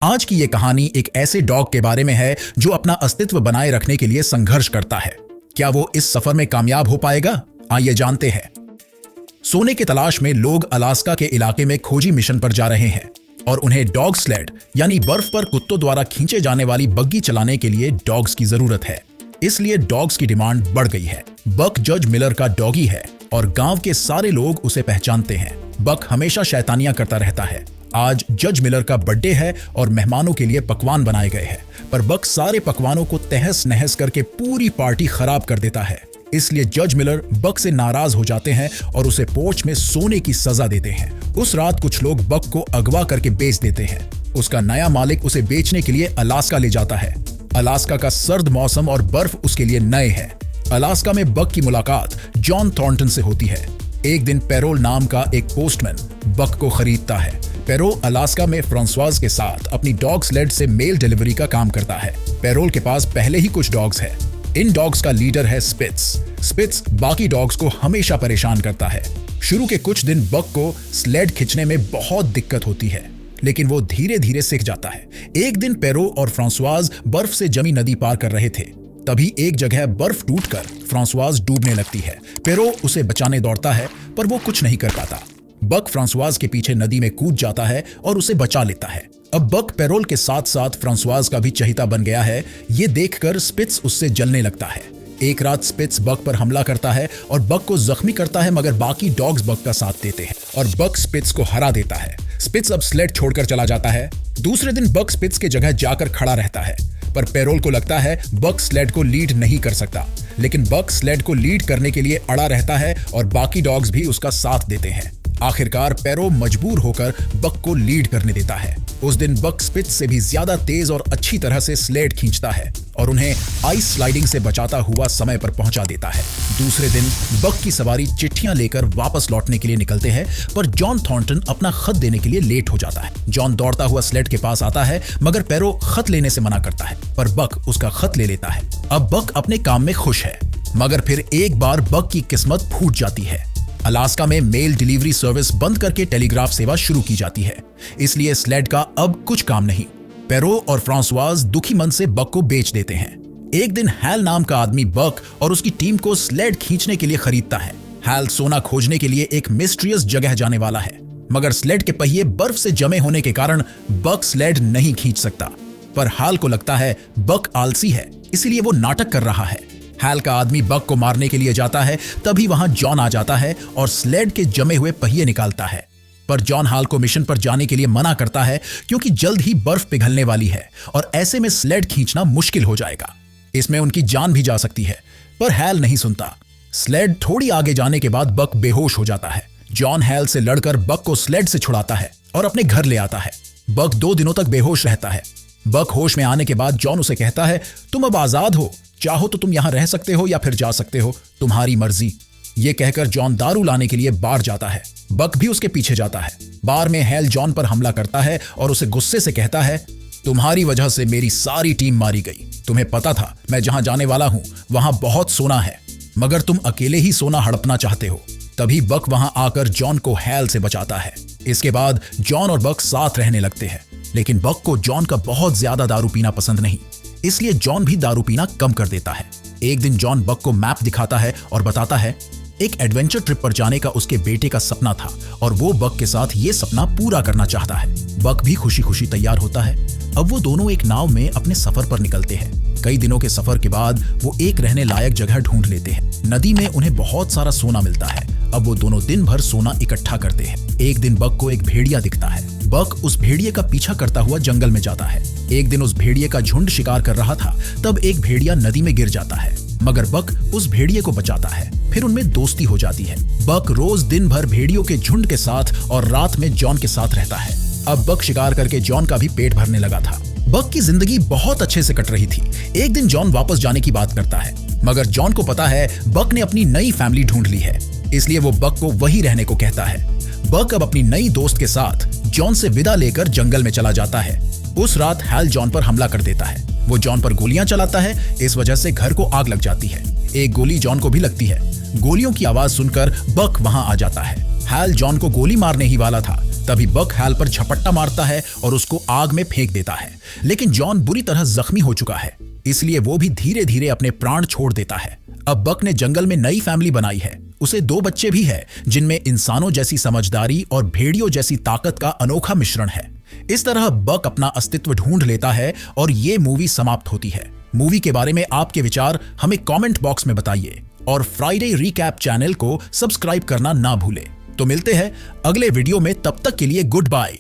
आज की ये कहानी एक ऐसे डॉग के बारे में है जो अपना अस्तित्व बनाए रखने के लिए संघर्ष करता है। क्या वो इस सफर में कामयाब हो पाएगा? आइए जानते हैं। सोने की तलाश में लोग अलास्का के इलाके में खोजी मिशन पर जा रहे हैं और उन्हें डॉग स्लेड यानी बर्फ पर कुत्तों द्वारा खींचे जाने वाली बग्गी चलाने के लिए डॉग्स की जरूरत है। इसलिए डॉग्स की डिमांड बढ़ गई है। बक जज मिलर का डॉगी है और गांव के सारे लोग उसे पहचानते हैं। बक हमेशा शैतानियां करता रहता है। आज जज मिलर का बर्थडे है और मेहमानों के लिए पकवान बनाए गए हैं, पर बक सारे पकवानों को तहस नहस करके पूरी पार्टी खराब कर देता है। इसलिए जज मिलर बक से नाराज हो जाते हैं और उसे पोर्च में सोने की सजा देते हैं। उस रात कुछ लोग बक को अगवा करके बेच देते हैं। उसका नया मालिक उसे बेचने के लिए अलास्का ले जाता है। अलास्का का सर्द मौसम और बर्फ उसके लिए नए है। अलास्का में बक की मुलाकात जॉन थॉर्नटन से होती है। एक दिन पेरोल नाम का एक पोस्टमैन बक को खरीदता है। पेरो अलास्का में फ्रांसवाज के साथ अपनी डॉग स्लेड से मेल डिलीवरी का काम करता है। पेरोल के पास पहले ही कुछ डॉग्स हैं। इन डॉग्स का लीडर है स्पिट्स। स्पिट्स बाकी डॉग्स को हमेशा परेशान करता है। शुरू के कुछ दिन बक को स्लेड खींचने में बहुत दिक्कत होती है, लेकिन वो धीरे धीरे सीख जाता है। एक दिन पेरो और फ्रांसवाज बर्फ से जमी नदी पार कर रहे थे। तभी एक जगह बर्फ टूटकर फ्रांसवाज डूबने लगती है। पेरो उसे बचाने दौड़ता है, पर वो कुछ नहीं कर पाता। बक फ्रांसवाज के पीछे नदी में कूद जाता है और उसे बचा लेता है। अब बक पेरोल के साथ साथ फ्रांसवाज का भी चहेता बन गया है। ये देखकर स्पिट्स उससे जलने लगता है। एक रात स्पिट्स बक पर हमला करता है और बक को जख्मी करता है, मगर बाकी डॉग्स बक का साथ देते हैं और बक स्पिट्स को हरा देता है। स्पिट्स अब स्लेड छोड़कर चला जाता है। दूसरे दिन बक स्पिट्स की जगह जाकर खड़ा रहता है, पर पेरोल को लगता है बक स्लेड को लीड नहीं कर सकता। लेकिन बक स्लेड को लीड करने के लिए अड़ा रहता है और बाकी डॉग्स भी उसका साथ देते हैं। आखिरकार पेरो मजबूर होकर बक को लीड करने देता है। उस दिन बक स्पिट्स से भी ज्यादा तेज और अच्छी तरह से स्लेड खींचता है और उन्हें आइस स्लाइडिंग से बचाता हुआ समय पर पहुंचा देता है। दूसरे दिन बक की सवारी चिट्ठियां लेकर वापस लौटने के लिए निकलते हैं, पर जॉन थॉर्नटन अपना खत देने के लिए लेट हो जाता है। जॉन दौड़ता हुआ स्लेड के पास आता है, मगर पेरो खत लेने से मना करता है, पर बक उसका खत ले लेता है। अब बक अपने काम में खुश है, मगर फिर एक बार बक की किस्मत फूट जाती है। अलास्का में मेल डिलीवरी सर्विस बंद करके टेलीग्राफ सेवा शुरू की जाती है, इसलिए स्लेड का अब कुछ काम नहीं। पेरो और फ्रांसवाज दुखी मन से बक को बेच देते हैं। एक दिन हैल नाम का आदमी बक और उसकी टीम को स्लेड खींचने के लिए खरीदता है। हैल सोना खोजने के लिए एक मिस्टीरियस जगह जाने वाला है, मगर स्लेड के पहिए बर्फ से जमे होने के कारण बक स्लेड नहीं खींच सकता। पर हैल को लगता है बक आलसी है, इसलिए वो नाटक कर रहा है। हैल का आदमी बक को मारने के लिए जाता है, तभी वहां जॉन आ जाता है और स्लेड के जमे हुए पहिए निकालता है। पर जॉन हैल को मिशन पर जाने के लिए मना करता है, क्योंकि जल्द ही बर्फ पिघलने वाली है और ऐसे में स्लेड खींचना मुश्किल हो जाएगा। इसमें उनकी जान भी जा सकती है, पर हैल नहीं सुनता। स्लेड थोड़ी आगे जाने के बाद बक बेहोश हो जाता है। जॉन हैल से लड़कर बक को स्लेड से छुड़ाता है और अपने घर ले आता है। बक 2 दिनों तक बेहोश रहता है। बक होश में आने के बाद जॉन उसे कहता है, तुम अब आजाद हो, चाहो तो तुम यहां रह सकते हो या फिर जा सकते हो, तुम्हारी मर्जी। ये कहकर जॉन दारू लाने के लिए बार जाता है। बक भी उसके पीछे जाता है। बार में हैल जॉन पर हमला करता है और उसे गुस्से से कहता है, तुम्हारी वजह से मेरी सारी टीम मारी गई। तुम्हें पता था मैं जहां जाने वाला हूं वहां बहुत सोना है, मगर तुम अकेले ही सोना हड़पना चाहते हो। तभी बक वहां आकर जॉन को हैल से बचाता है। इसके बाद जॉन और बक साथ रहने लगते हैं, लेकिन बक को जॉन का बहुत ज्यादा दारू पीना पसंद नहीं, इसलिए जॉन भी दारू पीना कम कर देता है। एक दिन जॉन बक को मैप दिखाता है और बताता है एक एडवेंचर ट्रिप पर जाने का उसके बेटे का सपना था और वो बक के साथ ये सपना पूरा करना चाहता है। बक भी खुशी खुशी तैयार होता है। अब वो दोनों एक नाव में अपने सफर पर निकलते हैं। कई दिनों के सफर के बाद वो एक रहने लायक जगह ढूंढ लेते हैं। नदी में उन्हें बहुत सारा सोना मिलता है। अब वो दोनों दिन भर सोना इकट्ठा करते हैं। एक दिन बक को एक भेड़िया दिखता है। बक उस भेड़िए का पीछा करता हुआ जंगल में जाता है। एक दिन उस भेड़िए का झुंड शिकार कर रहा था, तब एक भेड़िया नदी में गिर जाता है, मगर बक उस भेड़िए को बचाता है। फिर उनमें दोस्ती हो जाती है। बक रोज दिन भर भेड़ियों के झुंड के साथ और रात में जॉन के साथ रहता है। अब बक शिकार करके जॉन का भी पेट भरने लगा था। बक की जिंदगी बहुत अच्छे से कट रही थी। एक दिन जॉन वापस जाने की बात करता है, मगर जॉन को पता है बक ने अपनी नई फैमिली ढूंढ ली है, इसलिए वो बक को वहीं रहने को कहता है। बक अब अपनी नई दोस्त के साथ जॉन से विदा लेकर जंगल में चला जाता है। उस रात हैल जॉन पर हमला कर देता है। वो जॉन पर गोलियां चलाता है, इस वजह से घर को आग लग जाती है। एक गोली जॉन को भी लगती है। गोलियों की आवाज सुनकर बक वहां आ जाता है। हैल जॉन को गोली मारने ही वाला था, तभी बक हैल पर झपट्टा मारता है और उसको आग में फेंक देता है, लेकिन जॉन बुरी तरह जख्मी हो चुका है, इसलिए वो भी धीरे धीरे अपने प्राण छोड़ देता है। अब बक ने जंगल में नई फैमिली बनाई है। उसे 2 बच्चे भी हैं, जिनमें इंसानों जैसी समझदारी और भेड़ियों जैसी ताकत का अनोखा मिश्रण है। इस तरह बक अपना अस्तित्व ढूंढ लेता है और ये मूवी समाप्त होती है। मूवी के बारे में आपके विचार हमें कमेंट बॉक्स में बताइए और फ्राइडे रिकैप चैनल को सब्सक्राइब करना ना भूलें। तो मिलते हैं अगले वीडियो में, तब तक के लिए गुड बाय।